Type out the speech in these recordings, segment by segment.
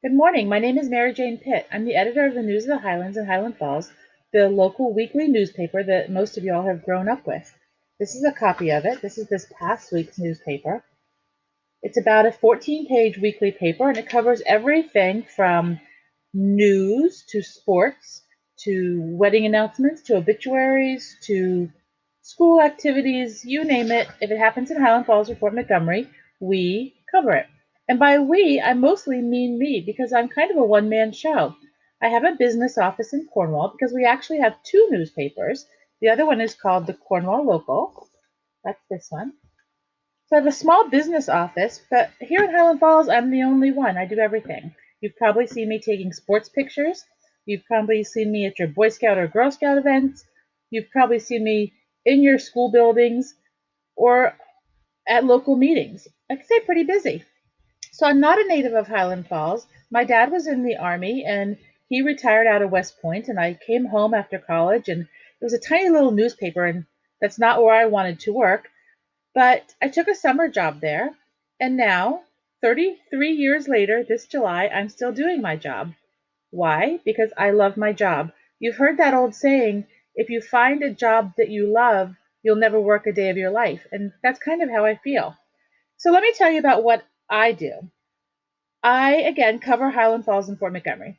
Good morning. My name is MaryJane Pitt. I'm the editor of the News of the Highlands and Highland Falls, the local weekly newspaper that most of y'all have grown up with. This is a copy of it. This is this past week's newspaper. It's about a 14-page weekly paper, and it covers everything from news to sports to wedding announcements to obituaries to school activities, you name it. If it happens in Highland Falls or Fort Montgomery, we cover it. And by we, I mostly mean me because I'm kind of a one-man show. I have a business office in Cornwall because we actually have two newspapers. The other one is called the Cornwall Local. That's this one. So I have a small business office, but here in Highland Falls, I'm the only one. I do everything. You've probably seen me taking sports pictures. You've probably seen me at your Boy Scout or Girl Scout events. You've probably seen me in your school buildings or at local meetings. I can say pretty busy. So I'm not a native of Highland Falls. My dad was in the Army and he retired out of West Point, and I came home after college, and it was a tiny little newspaper, and that's not where I wanted to work. But I took a summer job there, and now, 33 years later, this July, I'm still doing my job. Why? Because I love my job. You've heard that old saying, if you find a job that you love, you'll never work a day of your life. And that's kind of how I feel. So let me tell you about what I do. I, again, cover Highland Falls and Fort Montgomery.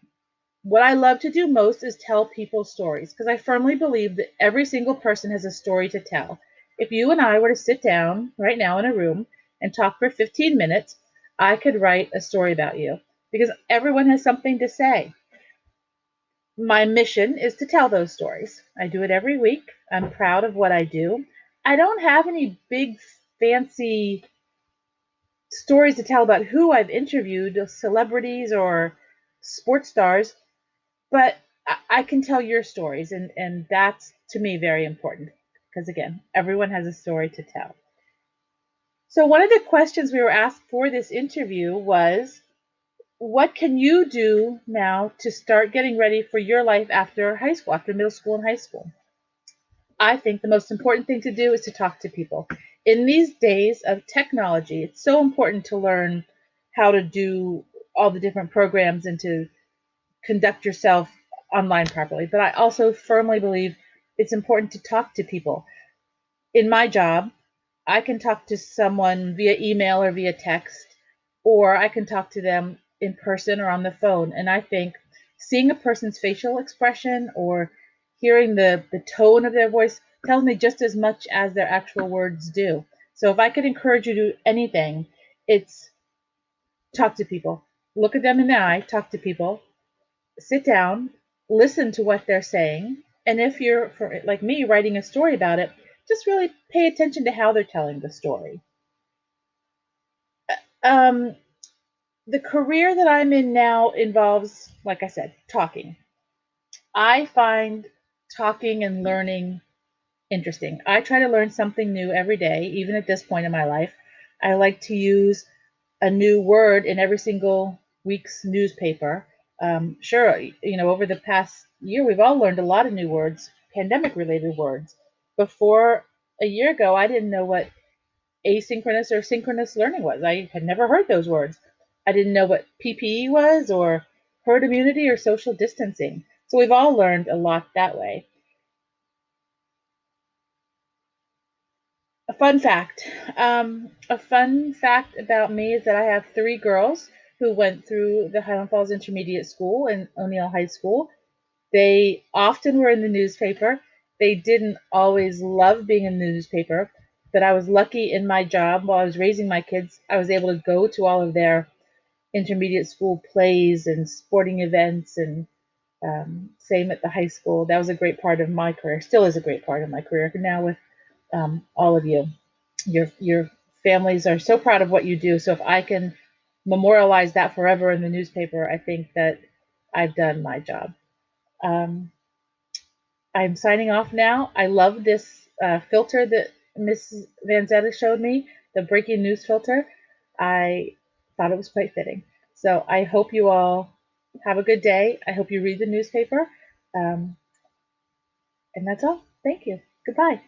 What I love to do most is tell people stories because I firmly believe that every single person has a story to tell. If you and I were to sit down right now in a room and talk for 15 minutes, I could write a story about you because everyone has something to say. My mission is to tell those stories. I do it every week. I'm proud of what I do. I don't have any big fancy stories to tell about who I've interviewed, celebrities or sports stars, but I can tell your stories, and that's to me very important because, again, everyone has a story to tell. So, one of the questions we were asked for this interview was, what can you do now to start getting ready for your life after high school, after middle school and high school? I think the most important thing to do is to talk to people. In these days of technology, it's so important to learn how to do all the different programs and to conduct yourself online properly. But I also firmly believe it's important to talk to people. In my job, I can talk to someone via email or via text, or I can talk to them in person or on the phone. And I think seeing a person's facial expression or hearing the tone of their voice tells me just as much as their actual words do. So if I could encourage you to do anything, it's talk to people. Look at them in the eye, talk to people, sit down, listen to what they're saying, and if you're, for, like me, writing a story about it, just really pay attention to how they're telling the story. Um, the career that I'm in now involves, like I said, talking. I find talking and learning interesting. I try to learn something new every day, even at this point in my life. I like to use a new word in every single week's newspaper. Sure, over the past year, we've all learned a lot of new words, pandemic related words. Before a year ago, I didn't know what asynchronous or synchronous learning was. I had never heard those words. I didn't know what PPE was or herd immunity or social distancing. So we've all learned a lot that way. A fun fact. A fun fact about me is that I have three girls who went through the Highland Falls Intermediate School and O'Neill High School. They often were in the newspaper. They didn't always love being in the newspaper, but I was lucky in my job while I was raising my kids. I was able to go to all of their intermediate school plays and sporting events, and same at the high school. That was a great part of my career, still is a great part of my career now with all of you. Your families are so proud of what you do. So if I can memorialize that forever in the newspaper, I think that I've done my job. Um, I'm signing off now. I love this filter that Miss Van Zetta showed me, the breaking news filter. I thought it was quite fitting. So I hope you all have a good day. I hope you read the newspaper. Um, and that's all. Thank you. Goodbye.